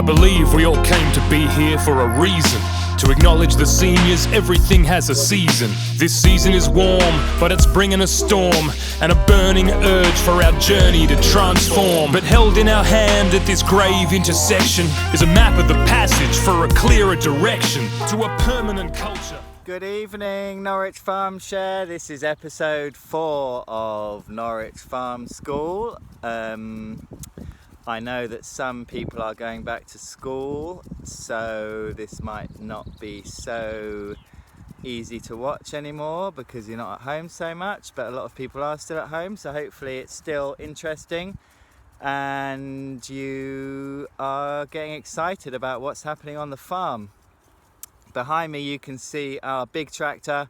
I believe we all came to be here for a reason. To acknowledge the seniors, everything has a season. This season is warm, but it's bringing a storm and a burning urge for our journey to transform. But held in our hand at this grave intersection is a map of the passage for a clearer direction to a permanent culture. Good evening, Norwich FarmShare. This is episode 4 of Norwich Farm School. I know that some people are going back to school, so this might not be so easy to watch anymore because you're not at home so much, but a lot of people are still at home, so hopefully it's still interesting and you are getting excited about what's happening on the farm. Behind me you can see our big tractor,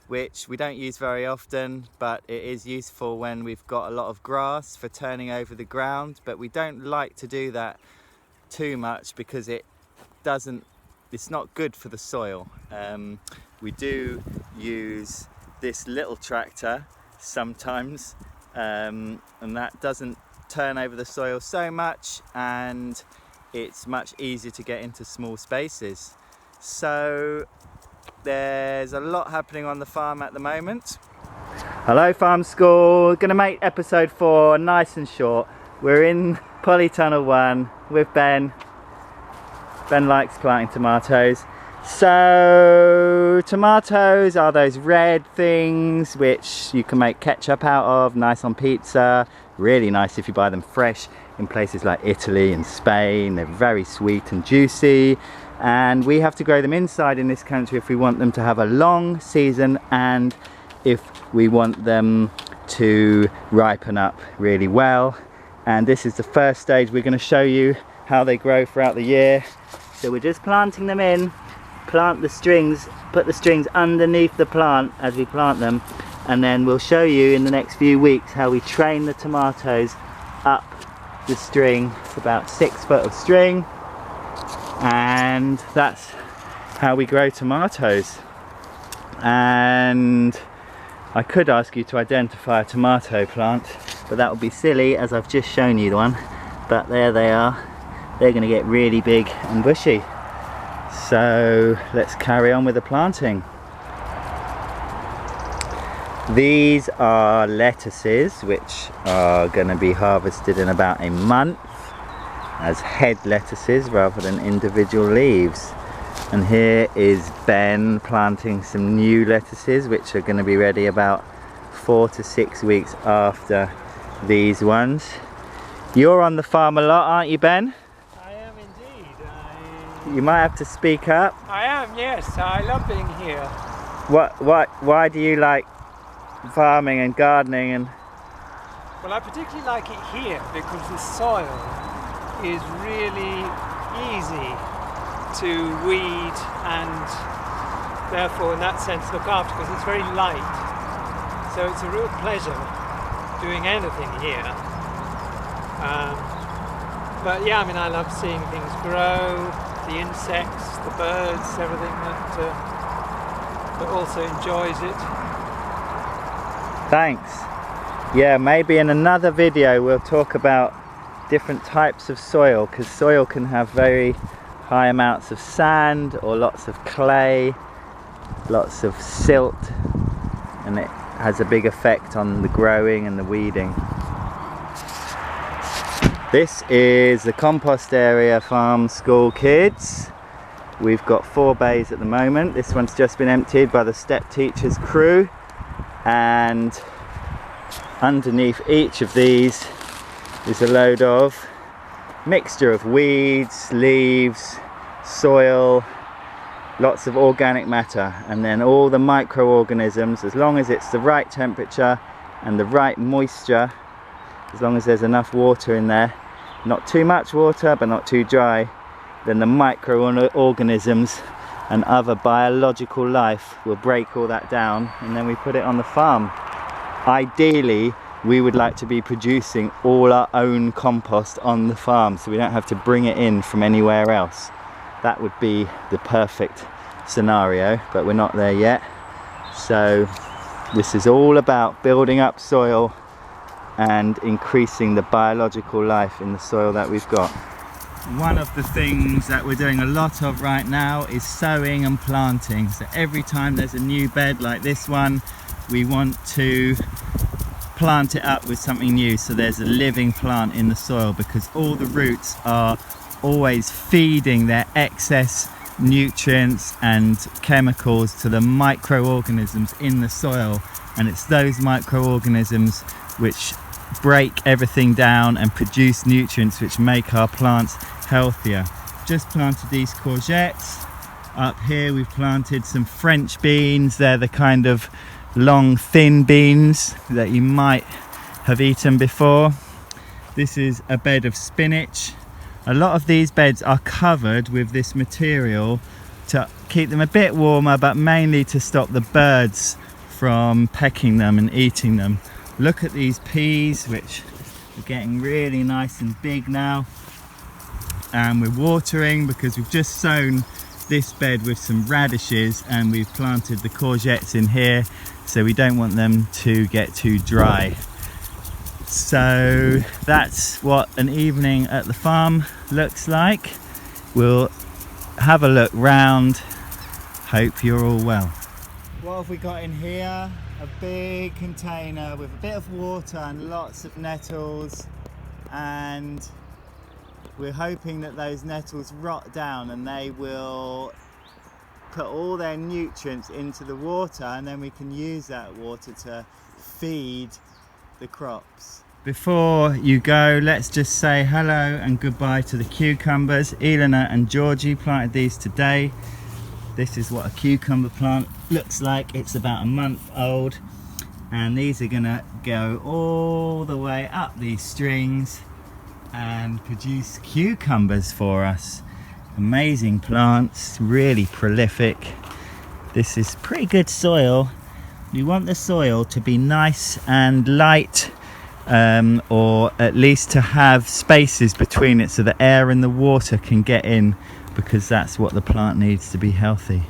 which we don't use very often, but it is useful when we've got a lot of grass for turning over the ground. But we don't like to do that too much because it's not good for the soil. We do use this little tractor sometimes, and that doesn't turn over the soil so much, and it's much easier to get into small spaces. So there's a lot happening on the farm at the moment. Hello Farm School, gonna make episode 4 nice and short. We're in Polytunnel 1 with Ben. Ben likes planting tomatoes. So tomatoes are those red things which you can make ketchup out of, nice on pizza, really nice if you buy them fresh in places like Italy and Spain. They're very sweet and juicy. And we have to grow them inside in this country if we want them to have a long season and if we want them to ripen up really well. And this is the first stage. We're going to show you how they grow throughout the year. So we're just planting them in, plant the strings, put the strings underneath the plant as we plant them, and then we'll show you in the next few weeks how we train the tomatoes up the string. It's about 6 foot of string. And that's how we grow tomatoes. And I could ask you to identify a tomato plant, but that would be silly as I've just shown you the one. But there they are. They're going to get really big and bushy. So let's carry on with the planting. These are lettuces which are going to be harvested in about a month as head lettuces rather than individual leaves. And here is Ben planting some new lettuces which are going to be ready about 4 to 6 weeks after these ones. You're on the farm a lot, aren't you, Ben? I am indeed. You might have to speak up. I am, yes. I love being here. Why do you like farming and gardening? And Well, I particularly like it here because the soil is really easy to weed and therefore in that sense look after because it's very light. So it's a real pleasure doing anything here. But yeah, I mean, I love seeing things grow, the insects, the birds, everything that also enjoys it. Thanks. Yeah, maybe in another video we'll talk about different types of soil, because soil can have very high amounts of sand or lots of clay, lots of silt, and it has a big effect on the growing and the weeding. This is the compost area, Farm School kids. We've got 4 bays at the moment. This one's just been emptied by the step teachers crew, and underneath each of these is a load of mixture of weeds, leaves, soil, lots of organic matter, and then all the microorganisms, as long as it's the right temperature and the right moisture, as long as there's enough water in there, not too much water but not too dry, then the microorganisms and other biological life will break all that down, and then we put it on the farm. Ideally we would like to be producing all our own compost on the farm so we don't have to bring it in from anywhere else. That would be the perfect scenario, but we're not there yet. So this is all about building up soil and increasing the biological life in the soil that we've got. One of the things that we're doing a lot of right now is sowing and planting. So every time there's a new bed like this one, we want to plant it up with something new, so there's a living plant in the soil, because all the roots are always feeding their excess nutrients and chemicals to the microorganisms in the soil, and it's those microorganisms which break everything down and produce nutrients which make our plants healthier. Just planted these courgettes. Up here we've planted some French beans. They're the kind of long thin beans that you might have eaten before. This is a bed of spinach. A lot of these beds are covered with this material to keep them a bit warmer, but mainly to stop the birds from pecking them and eating them. Look at these peas, which are getting really nice and big now. And we're watering because we've just sown this bed with some radishes, and we've planted the courgettes in here, so we don't want them to get too dry. So that's what an evening at the farm looks like. We'll have a look round. Hope you're all well. What have we got in here? A big container with a bit of water and lots of nettles, and we're hoping that those nettles rot down and they will put all their nutrients into the water, and then we can use that water to feed the crops. Before you go, let's just say hello and goodbye to the cucumbers. Elena and Georgie planted these today. This is what a cucumber plant looks like. It's about a month old, and these are gonna go all the way up these strings and produce cucumbers for us. Amazing plants, really prolific. This is pretty good soil. You want the soil to be nice and light, or at least to have spaces between it so the air and the water can get in, because that's what the plant needs to be healthy.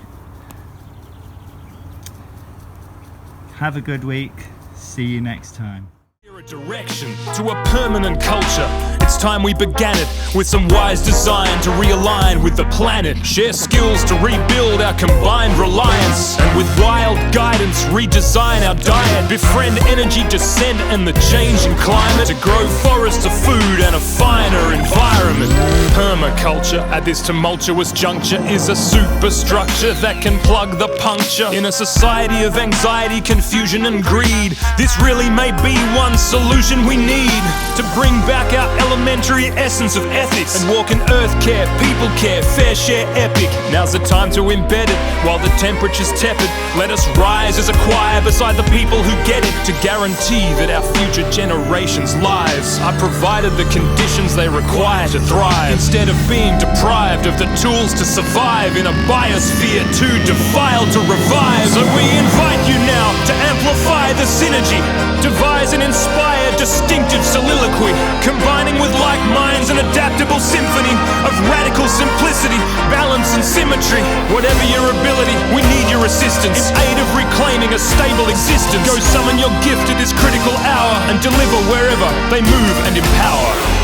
Have a good week. See you next time. A direction to a permanent culture. It's time we began it with some wise design to realign with the planet. Share skills to rebuild our combined reliance, and with wild guidance redesign our diet. Befriend energy descent and the changing climate to grow forests of food and a finer environment. Permaculture at this tumultuous juncture is a superstructure that can plug the puncture. In a society of anxiety, confusion and greed, this really may be one solution we need to bring back our elementary essence of ethics and walk in earth care, people care, fair share epic. Now's the time to embed it while the temperature's tepid. Let us rise as a choir beside the people who get it, to guarantee that our future generations' lives are provided the conditions they require to thrive, instead of being deprived of the tools to survive in a biosphere too defiled to revive. So we invite you now to amplify the synergy, devise and inspire distinctive soliloquy, combining with like minds an adaptable symphony of radical simplicity, balance and symmetry. Whatever your ability, we need your assistance in aid of reclaiming a stable existence. Go summon your gift at this critical hour and deliver wherever they move and empower.